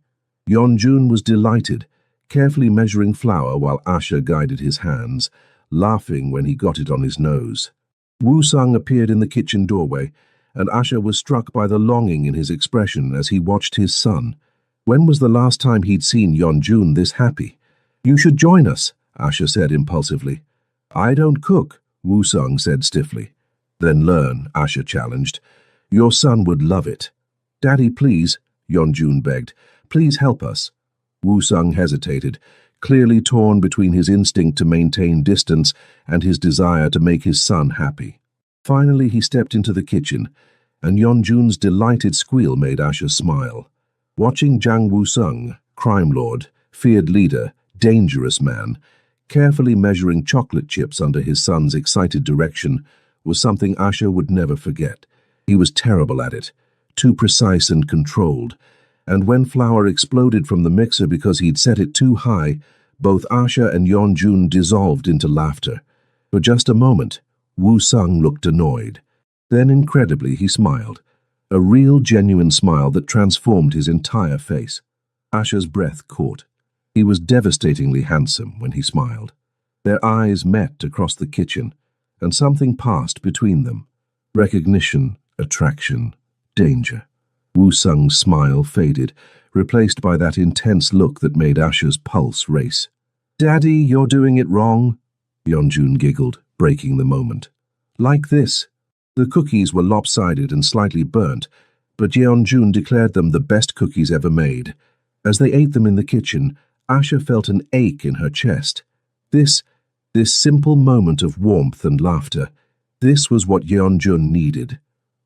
Yeonjun was delighted, carefully measuring flour while Asha guided his hands, laughing when he got it on his nose. Woo-sung appeared in the kitchen doorway, and Asha was struck by the longing in his expression as he watched his son. When was the last time he'd seen Yeonjun this happy? You should join us, Asha said impulsively. I don't cook, Woo-sung said stiffly. Then learn, Asha challenged. Your son would love it. Daddy, please, Yeonjun begged. Please help us. Woo-sung hesitated, clearly torn between his instinct to maintain distance and his desire to make his son happy. Finally, he stepped into the kitchen, and Yeonjun's delighted squeal made Asha smile. Watching Jang Woo-sung, crime lord, feared leader, dangerous man, carefully measuring chocolate chips under his son's excited direction was something Asha would never forget. He was terrible at it, too precise and controlled, and when flour exploded from the mixer because he'd set it too high, both Asha and Yeonjun dissolved into laughter. For just a moment, Woo-sung looked annoyed. Then, incredibly, he smiled. A real, genuine smile that transformed his entire face. Asha's breath caught. He was devastatingly handsome when he smiled. Their eyes met across the kitchen, and something passed between them. Recognition, attraction, danger. Woo-sung's smile faded, replaced by that intense look that made Asha's pulse race. Daddy, you're doing it wrong, Yeonjun giggled, breaking the moment. Like this. The cookies were lopsided and slightly burnt, but Yeonjun declared them the best cookies ever made. As they ate them in the kitchen, Asha felt an ache in her chest. This simple moment of warmth and laughter, this was what Yeonjun needed,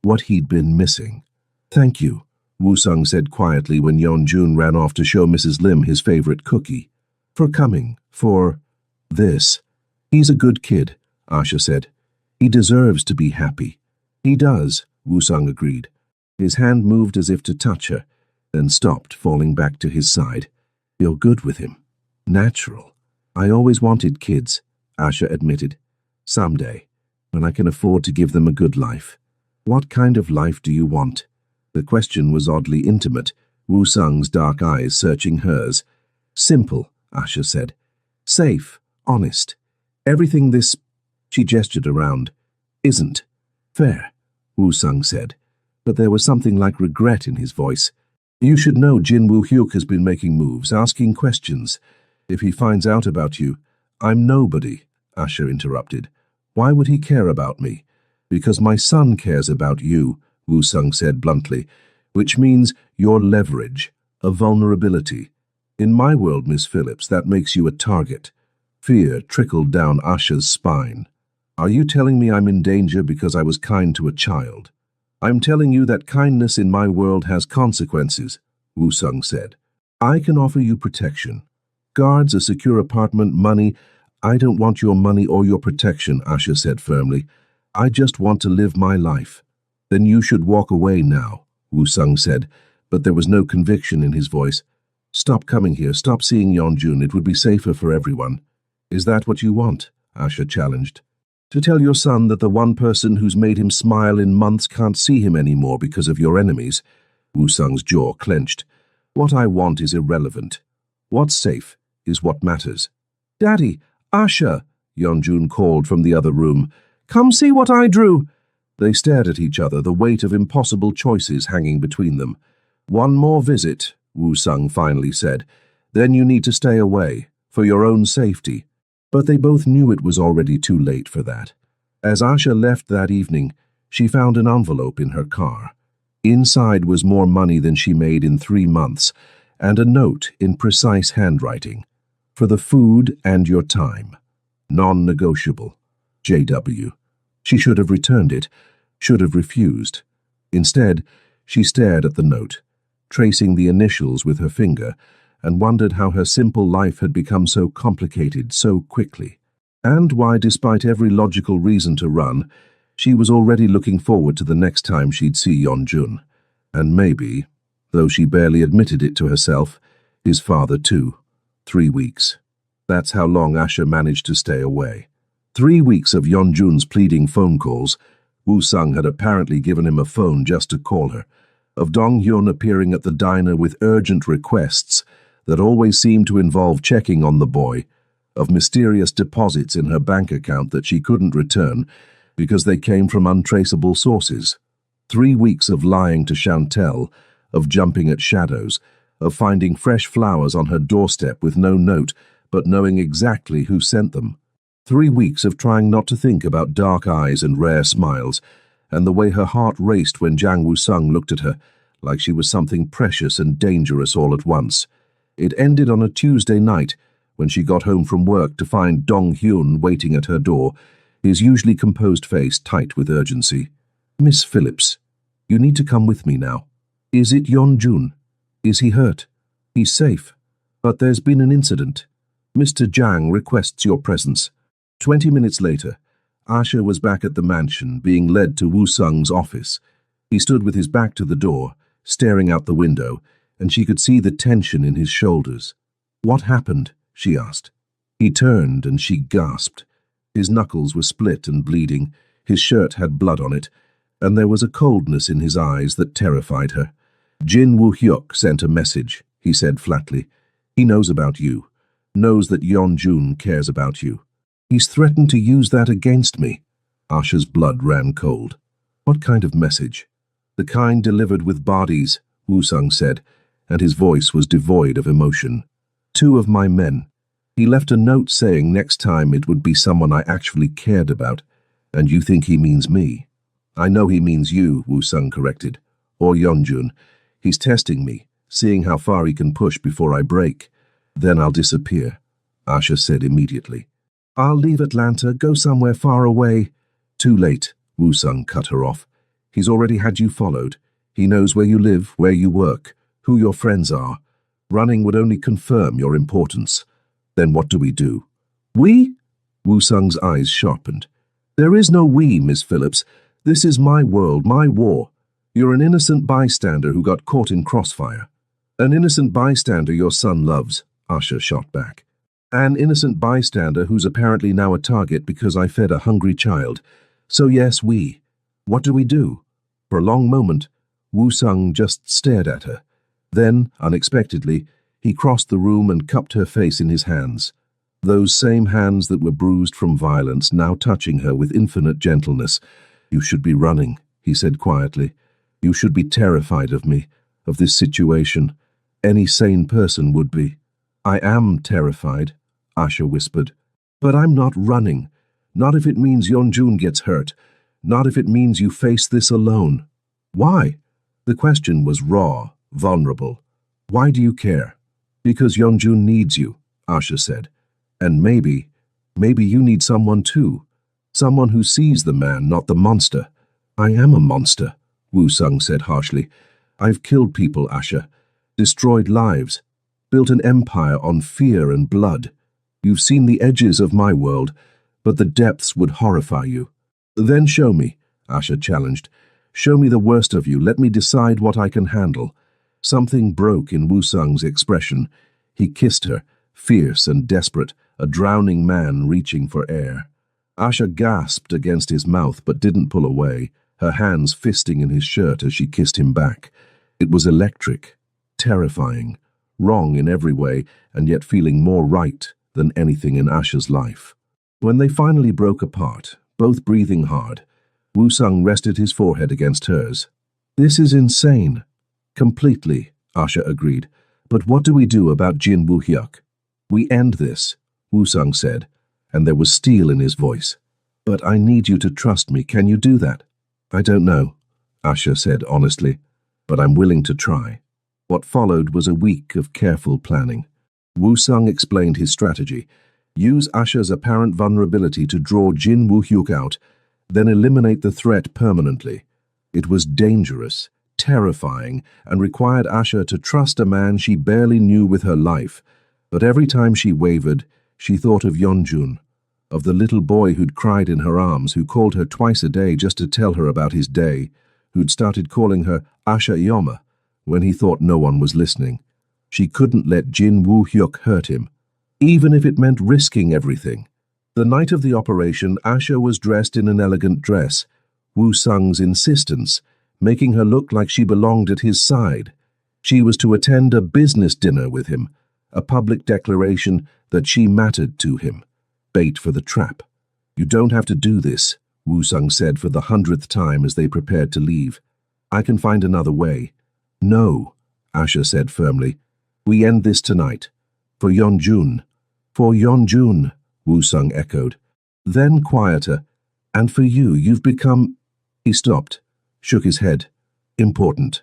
what he'd been missing. Thank you, Woo-sung said quietly when Yeonjun ran off to show Mrs. Lim his favorite cookie. For coming, for this. He's a good kid, Asha said. He deserves to be happy. He does, Woo-sung agreed. His hand moved as if to touch her, then stopped, falling back to his side. You're good with him. Natural. I always wanted kids, Asha admitted. Someday, when I can afford to give them a good life. What kind of life do you want? The question was oddly intimate, Woo-sung's dark eyes searching hers. Simple, Asha said. Safe, honest. Everything this, she gestured around, isn't fair, Woo-sung said, but there was something like regret in his voice. You should know Jin Woo-hyuk has been making moves, asking questions. If he finds out about you, I'm nobody, Asha interrupted. Why would he care about me? Because my son cares about you, Woo-sung said bluntly, which means your leverage, a vulnerability. In my world, Miss Phillips, that makes you a target. Fear trickled down Asha's spine. Are you telling me I'm in danger because I was kind to a child? I'm telling you that kindness in my world has consequences, Woo-sung said. I can offer you protection. Guards, a secure apartment, money. I don't want your money or your protection, Asha said firmly. I just want to live my life. Then you should walk away now, Woo-sung said, but there was no conviction in his voice. Stop coming here, stop seeing Yeonjun, it would be safer for everyone. Is that what you want? Asha challenged. To tell your son that the one person who's made him smile in months can't see him anymore because of your enemies? Woo-sung's jaw clenched. What I want is irrelevant. What's safe is what matters. Daddy, Asha, Yeonjun called from the other room. "Come see what I drew." They stared at each other, the weight of impossible choices hanging between them. "One more visit," Woo-sung finally said. "Then you need to stay away, for your own safety." But they both knew it was already too late for that. As Asha left that evening, she found an envelope in her car. Inside was more money than she made in 3 months, and a note in precise handwriting. "For the food and your time. Non-negotiable. JW." She should have returned it, should have refused. Instead, she stared at the note, tracing the initials with her finger, and wondered how her simple life had become so complicated so quickly, and why, despite every logical reason to run, she was already looking forward to the next time she'd see Yeonjun, and maybe, though she barely admitted it to herself, his father too. 3 weeks. That's how long Asha managed to stay away. 3 weeks of Yeonjun's pleading phone calls. Woo-sung had apparently given him a phone just to call her, of Dong-hyun appearing at the diner with urgent requests that always seemed to involve checking on the boy, of mysterious deposits in her bank account that she couldn't return because they came from untraceable sources. 3 weeks of lying to Chantel, of jumping at shadows, of finding fresh flowers on her doorstep with no note, but knowing exactly who sent them. 3 weeks of trying not to think about dark eyes and rare smiles, and the way her heart raced when Jang Woo-sung looked at her, like she was something precious and dangerous all at once. It ended on a Tuesday night, when she got home from work to find Dong-hyun waiting at her door, his usually composed face tight with urgency. "Miss Phillips, you need to come with me now. Is it Yeonjun? Is he hurt? He's safe. But there's been an incident. Mr. Jang requests your presence." 20 minutes later, Asha was back at the mansion, being led to Woo-sung's office. He stood with his back to the door, staring out the window, and she could see the tension in his shoulders. "What happened?" she asked. He turned and she gasped. His knuckles were split and bleeding, his shirt had blood on it, and there was a coldness in his eyes that terrified her. "Jin Woo-hyuk sent a message," he said flatly. "He knows about you, knows that Yeonjun cares about you. He's threatened to use that against me." Asha's blood ran cold. "What kind of message?" "The kind delivered with bodies," Woo-sung said, and his voice was devoid of emotion. "2 of my men. He left a note saying next time it would be someone I actually cared about, and you think he means me." "I know he means you," Woo-sung corrected. "Or Yeonjun. He's testing me, seeing how far he can push before I break. Then I'll disappear," Asha said immediately. "I'll leave Atlanta, go somewhere far away." "Too late," Woo-sung cut her off. "He's already had you followed. He knows where you live, where you work, who your friends are. Running would only confirm your importance. Then what do we do?" "We?" Woo-sung's eyes sharpened. "There is no we, Miss Phillips. This is my world, my war. You're an innocent bystander who got caught in crossfire." "An innocent bystander your son loves," Asha shot back. "An innocent bystander who's apparently now a target because I fed a hungry child. So yes, we. What do we do?" For a long moment, Woo-sung just stared at her. Then, unexpectedly, he crossed the room and cupped her face in his hands. Those same hands that were bruised from violence, now touching her with infinite gentleness. "You should be running," he said quietly. "You should be terrified of me, of this situation. Any sane person would be." "I am terrified," Asha whispered. "But I'm not running. Not if it means Yeonjun gets hurt. Not if it means you face this alone." "Why?" The question was raw, vulnerable. "Why do you care?" "Because Yeonjun needs you," Asha said. "And maybe you need someone too. Someone who sees the man, not the monster." "I am a monster," Woo-sung said harshly. "I've killed people, Asha. Destroyed lives. Built an empire on fear and blood. You've seen the edges of my world, but the depths would horrify you." "Then show me," Asha challenged. "Show me the worst of you. Let me decide what I can handle." Something broke in Woo-sung's expression. He kissed her, fierce and desperate, a drowning man reaching for air. Asha gasped against his mouth but didn't pull away, her hands fisting in his shirt as she kissed him back. It was electric, terrifying, wrong in every way, and yet feeling more right than anything in Asha's life. When they finally broke apart, both breathing hard, Wu-sung rested his forehead against hers. "This is insane." "Completely," Asha agreed. "But what do we do about Jin Woo-hyuk?" "We end this," Wu-sung said, and there was steel in his voice. "But I need you to trust me. Can you do that?" "I don't know," Asha said honestly, "but I'm willing to try." What followed was a week of careful planning. Wu-sung explained his strategy. Use Asha's apparent vulnerability to draw Jin Woo-hyuk out, then eliminate the threat permanently. It was dangerous, terrifying, and required Asha to trust a man she barely knew with her life. But every time she wavered, she thought of Yeonjun, of the little boy who'd cried in her arms, who called her twice a day just to tell her about his day, who'd started calling her Asha Ioma when he thought no one was listening. She couldn't let Jin Woo-hyuk hurt him, even if it meant risking everything. The night of the operation, Asha was dressed in an elegant dress, Wu-sung's insistence, making her look like she belonged at his side. She was to attend a business dinner with him, a public declaration that she mattered to him. Bait for the trap. "You don't have to do this," Wu-sung said for the 100th time as they prepared to leave. "I can find another way." "No," Asha said firmly. "We end this tonight. For Yeonjun." "For Yeonjun," Wu-sung echoed. Then quieter, "And for you, you've become—" He stopped, shook his head. "Important.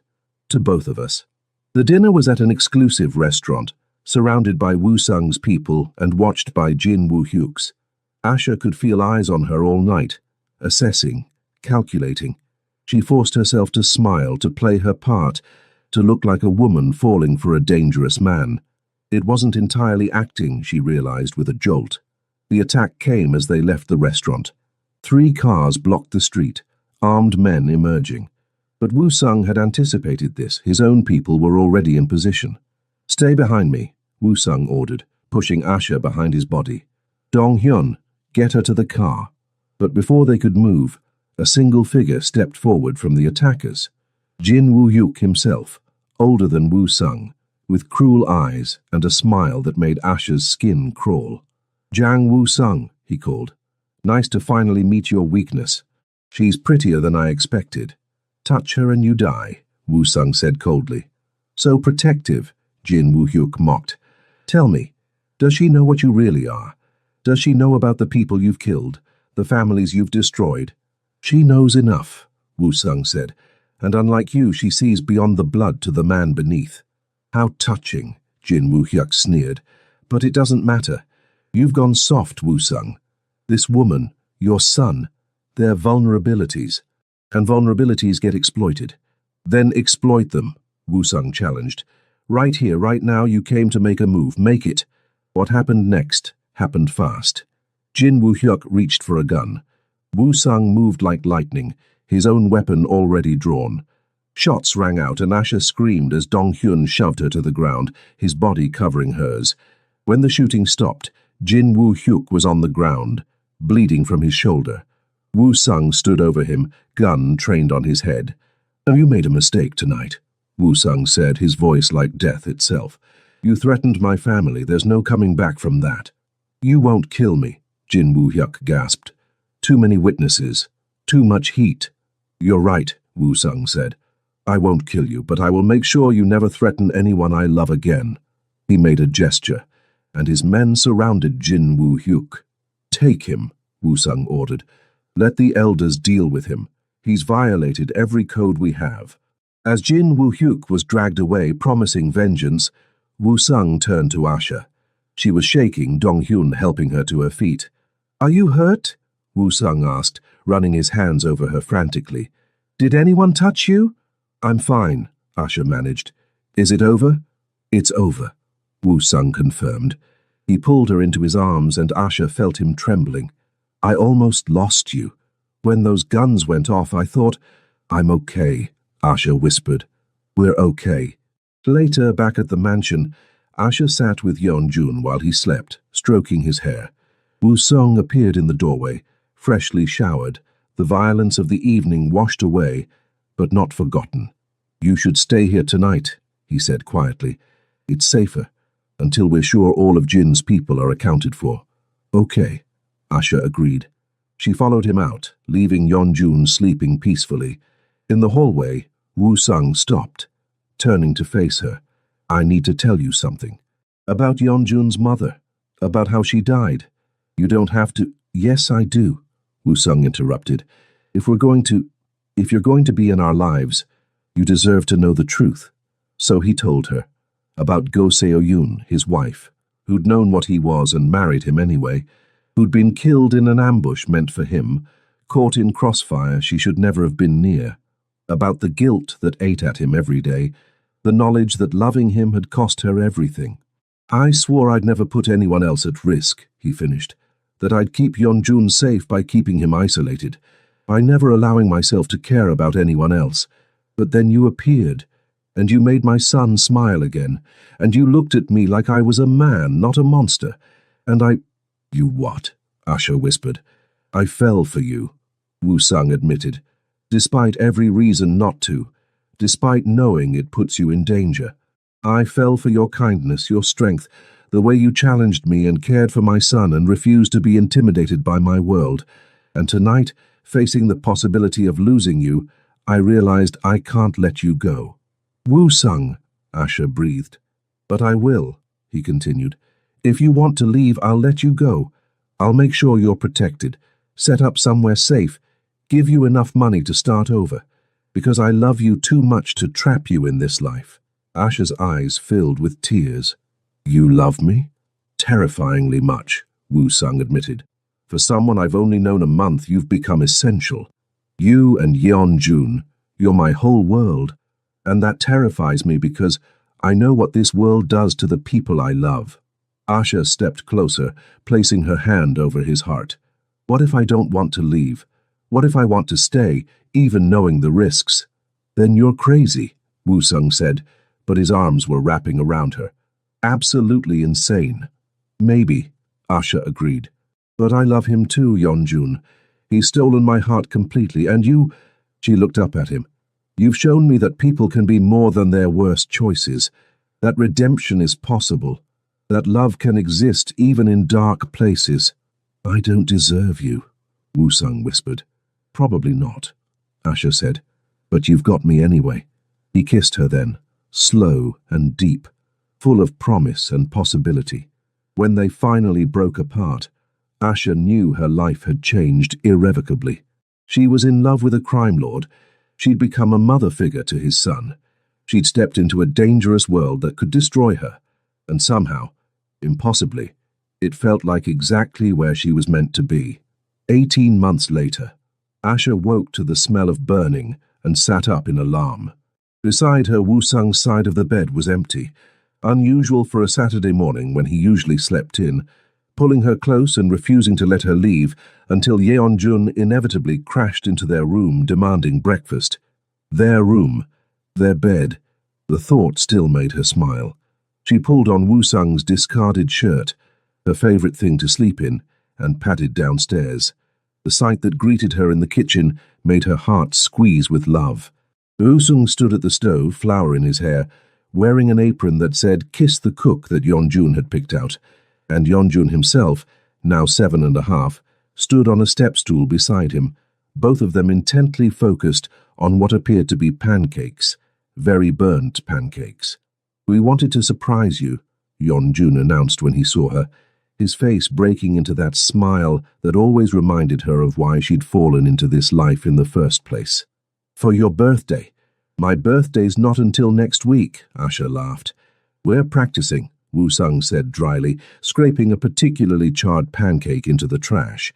To both of us." The dinner was at an exclusive restaurant, surrounded by Wu-sung's people and watched by Jin Woo-hyuk's. Asha could feel eyes on her all night, assessing, calculating. She forced herself to smile, to play her part, to look like a woman falling for a dangerous man. It wasn't entirely acting, she realized with a jolt. The attack came as they left the restaurant. 3 cars blocked the street, armed men emerging. But Wu-sung had anticipated this. His own people were already in position. "Stay behind me," Wu-sung ordered, pushing Asha behind his body. "Dong-hyun, get her to the car." But before they could move, a single figure stepped forward from the attackers. Jin Woo-hyuk himself, older than Wu-sung, with cruel eyes and a smile that made Asha's skin crawl. "Jang Woo-sung," he called. "Nice to finally meet your weakness. She's prettier than I expected." "Touch her and you die," Wu-sung said coldly. "So protective," Jin Woo-hyuk mocked. "Tell me, does she know what you really are? Does she know about the people you've killed, the families you've destroyed?" "She knows enough," Wu-sung said, "and unlike you, she sees beyond the blood to the man beneath." "How touching," Jin Woo-hyuk sneered. "But it doesn't matter. You've gone soft, Wu-sung. This woman, your son, they're vulnerabilities. And vulnerabilities get exploited." "Then exploit them," Wu-sung challenged. "Right here, right now, you came to make a move. Make it." What happened next happened fast. Jin Woo-hyuk reached for a gun. Wu-sung moved like lightning, his own weapon already drawn. Shots rang out and Asha screamed as Dong-hyun shoved her to the ground, his body covering hers. When the shooting stopped, Jin Woo-hyuk was on the ground, bleeding from his shoulder. Wu-sung stood over him, gun trained on his head. "Have you made a mistake tonight?" Wu-sung said, his voice like death itself. "You threatened my family. There's no coming back from that." "You won't kill me," Jin Woo-hyuk gasped. "Too many witnesses. Too much heat." "You're right," Wu-sung said. "I won't kill you, but I will make sure you never threaten anyone I love again." He made a gesture, and his men surrounded Jin Woo-hyuk. "Take him," Wu-sung ordered. "Let the elders deal with him. He's violated every code we have." As Jin Woo-hyuk was dragged away, promising vengeance, Wu-sung turned to Asha. She was shaking, Dong-hyun helping her to her feet. "Are you hurt?" Wu-sung asked, running his hands over her frantically. "Did anyone touch you?" "I'm fine," Asha managed. "Is it over?" "It's over," Wu-sung confirmed. He pulled her into his arms and Asha felt him trembling. "I almost lost you. When those guns went off, I thought—" "I'm okay," Asha whispered. "We're okay." Later, back at the mansion, Asha sat with Yeonjun while he slept, stroking his hair. Wu-sung appeared in the doorway, freshly showered, the violence of the evening washed away, but not forgotten. "You should stay here tonight," he said quietly. "It's safer, until we're sure all of Jin's people are accounted for." "Okay." Asha agreed. She followed him out, leaving Yeonjun sleeping peacefully. In the hallway, Woo-sung stopped, turning to face her. I need to tell you something. About Yeonjun's mother. About how she died. You don't have to— Yes, I do, Woo-sung interrupted. If you're going to be in our lives, you deserve to know the truth. So he told her. About Go Seo-yoon, his wife, who'd known what he was and married him anyway, who'd been killed in an ambush meant for him, caught in crossfire she should never have been near. About the guilt that ate at him every day, the knowledge that loving him had cost her everything. I swore I'd never put anyone else at risk, he finished, that I'd keep Yeonjun safe by keeping him isolated, by never allowing myself to care about anyone else. But then you appeared, and you made my son smile again, and you looked at me like I was a man, not a monster, and I— You what? Asha whispered. I fell for you, Woo-sung admitted, despite every reason not to, despite knowing it puts you in danger. I fell for your kindness, your strength, the way you challenged me and cared for my son and refused to be intimidated by my world. And tonight, facing the possibility of losing you, I realized I can't let you go. Woo-sung, Asha breathed. But I will, he continued. If you want to leave, I'll let you go. I'll make sure you're protected, set up somewhere safe, give you enough money to start over, because I love you too much to trap you in this life. Asha's eyes filled with tears. You love me? Terrifyingly much, Woo-sung admitted. For someone I've only known a month, you've become essential. You and Yeonjun, you're my whole world. And that terrifies me because I know what this world does to the people I love. Asha stepped closer, placing her hand over his heart. What if I don't want to leave? What if I want to stay, even knowing the risks? Then you're crazy, Woo-sung said, but his arms were wrapping around her. Absolutely insane. Maybe, Asha agreed. But I love him too, Yeonjun. He's stolen my heart completely, and you— She looked up at him. You've shown me that people can be more than their worst choices, that redemption is possible, that love can exist even in dark places. I don't deserve you, Woo-sung whispered. Probably not, Asha said, but you've got me anyway. He kissed her then, slow and deep, full of promise and possibility. When they finally broke apart, Asha knew her life had changed irrevocably. She was in love with a crime lord. She'd become a mother figure to his son. She'd stepped into a dangerous world that could destroy her. And somehow, impossibly, it felt like exactly where she was meant to be. 18 months later, Asha woke to the smell of burning and sat up in alarm. Beside her, Woo-sung's side of the bed was empty, unusual for a Saturday morning when he usually slept in, pulling her close and refusing to let her leave until Yeonjun inevitably crashed into their room demanding breakfast. Their room, their bed. The thought still made her smile. She pulled on Woo-sung's discarded shirt, her favorite thing to sleep in, and padded downstairs. The sight that greeted her in the kitchen made her heart squeeze with love. Woo-sung stood at the stove, flower in his hair, wearing an apron that said "Kiss the Cook" that Yeonjun had picked out, and Yeonjun himself, now 7.5, stood on a step stool beside him, both of them intently focused on what appeared to be pancakes, very burnt pancakes. We wanted to surprise you, Yeonjun announced when he saw her, his face breaking into that smile that always reminded her of why she'd fallen into this life in the first place. For your birthday. My birthday's not until next week, Asha laughed. We're practicing, Woo-sung said dryly, scraping a particularly charred pancake into the trash.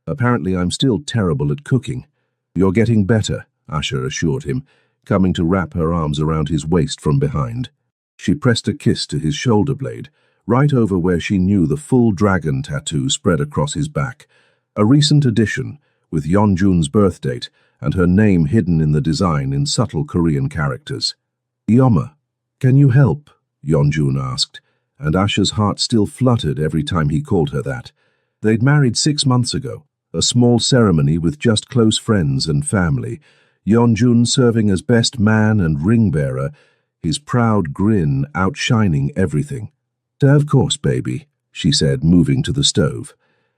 Apparently I'm still terrible at cooking. You're getting better, Asha assured him, coming to wrap her arms around his waist from behind. She pressed a kiss to his shoulder blade, right over where she knew the full dragon tattoo spread across his back, a recent addition, with Yeonjun's birth date and her name hidden in the design in subtle Korean characters. Yoma, can you help? Yeonjun asked, and Asha's heart still fluttered every time he called her that. They'd married 6 months ago, a small ceremony with just close friends and family, Yeonjun serving as best man and ring-bearer, his proud grin outshining everything. Of course, baby, she said, moving to the stove.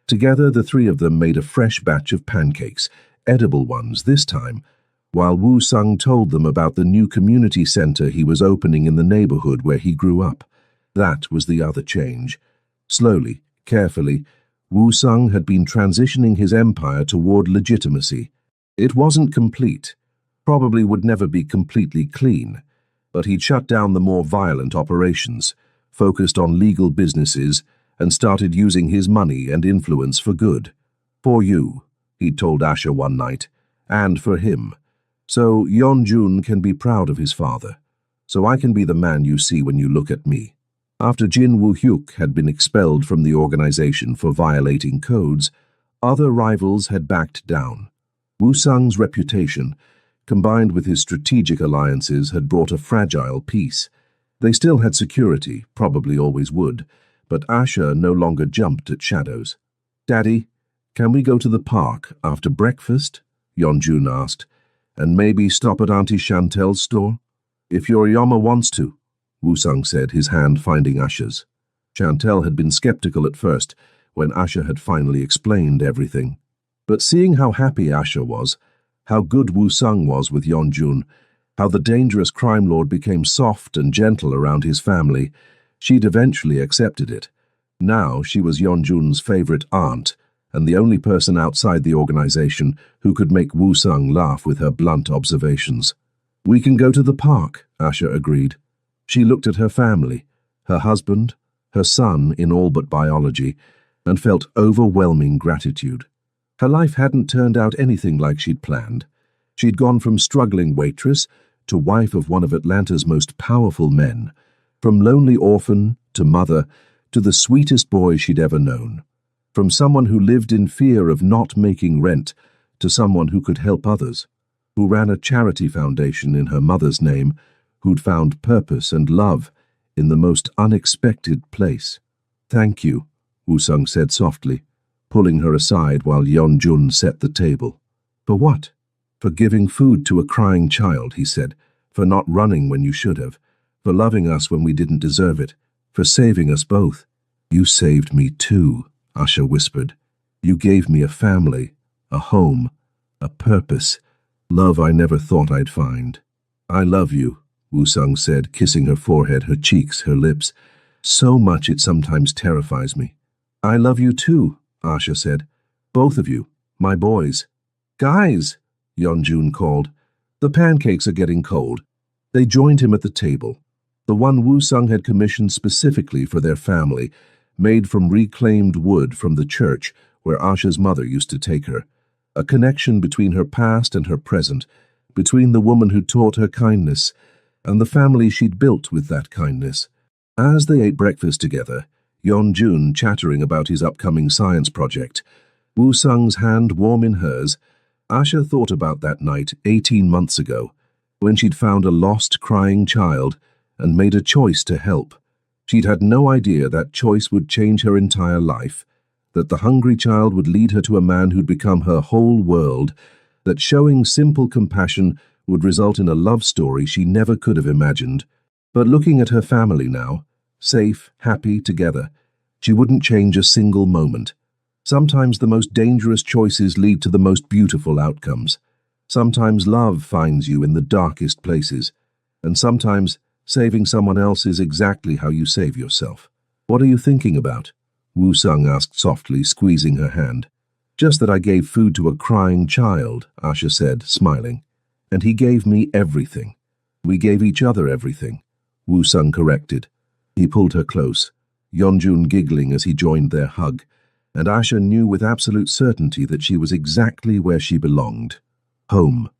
Together, the three of them made a fresh batch of pancakes, edible ones this time, while Wu Sung told them about the new community center he was opening in the neighborhood where he grew up. That was the other change. Slowly, carefully, Wu Sung had been transitioning his empire toward legitimacy. It wasn't complete, probably would never be completely clean, but he'd shut down the more violent operations, focused on legal businesses, and started using his money and influence for good. For you, he'd told Asha one night, and for him. So Yeonjun can be proud of his father. So I can be the man you see when you look at me. After Jin Woo-hyuk had been expelled from the organization for violating codes, other rivals had backed down. Wu Sung's reputation, combined with his strategic alliances, had brought a fragile peace. They still had security, probably always would, but Asha no longer jumped at shadows. "Daddy, can we go to the park after breakfast?" Yeonjun asked, "and maybe stop at Auntie Chantel's store?" "If your Yama wants to," Wu Sung said, his hand finding Asha's. Chantel had been skeptical at first, when Asha had finally explained everything. But seeing how happy Asha was, how good Wu Sung was with Yeonjun, how the dangerous crime lord became soft and gentle around his family, she'd eventually accepted it. Now she was Yeonjun's favorite aunt, and the only person outside the organization who could make Wu Sung laugh with her blunt observations. "We can go to the park," Asha agreed. She looked at her family, her husband, her son in all but biology, and felt overwhelming gratitude. Her life hadn't turned out anything like she'd planned. She'd gone from struggling waitress to wife of one of Atlanta's most powerful men, from lonely orphan to mother to the sweetest boy she'd ever known, from someone who lived in fear of not making rent to someone who could help others, who ran a charity foundation in her mother's name, who'd found purpose and love in the most unexpected place. "Thank you," Wu Sung said softly, pulling her aside while Yeonjun set the table. "For what?" "For giving food to a crying child," he said, "for not running when you should have, for loving us when we didn't deserve it, for saving us both." "You saved me too," Asha whispered. "You gave me a family, a home, a purpose, love I never thought I'd find." "I love you," Wu Sung said, kissing her forehead, her cheeks, her lips. "So much it sometimes terrifies me." "I love you too," Asha said. "Both of you, my boys." "Guys," Yeonjun called. "The pancakes are getting cold." They joined him at the table, the one Wu Sung had commissioned specifically for their family, made from reclaimed wood from the church where Asha's mother used to take her. A connection between her past and her present, between the woman who taught her kindness and the family she'd built with that kindness. As they ate breakfast together, Yeonjun chattering about his upcoming science project, Wu Sung's hand warm in hers, Asha thought about that night 18 months ago, when she'd found a lost, crying child and made a choice to help. She'd had no idea that choice would change her entire life, that the hungry child would lead her to a man who'd become her whole world, that showing simple compassion would result in a love story she never could have imagined. But looking at her family now, safe, happy, together, she wouldn't change a single moment. Sometimes the most dangerous choices lead to the most beautiful outcomes. Sometimes love finds you in the darkest places, and sometimes saving someone else is exactly how you save yourself. "What are you thinking about?" Wu Sung asked softly, squeezing her hand. "Just that I gave food to a crying child," Asha said, smiling. "And he gave me everything." "We gave each other everything," Wu Sung corrected. He pulled her close, Yeonjun giggling as he joined their hug, and Asha knew with absolute certainty that she was exactly where she belonged. Home.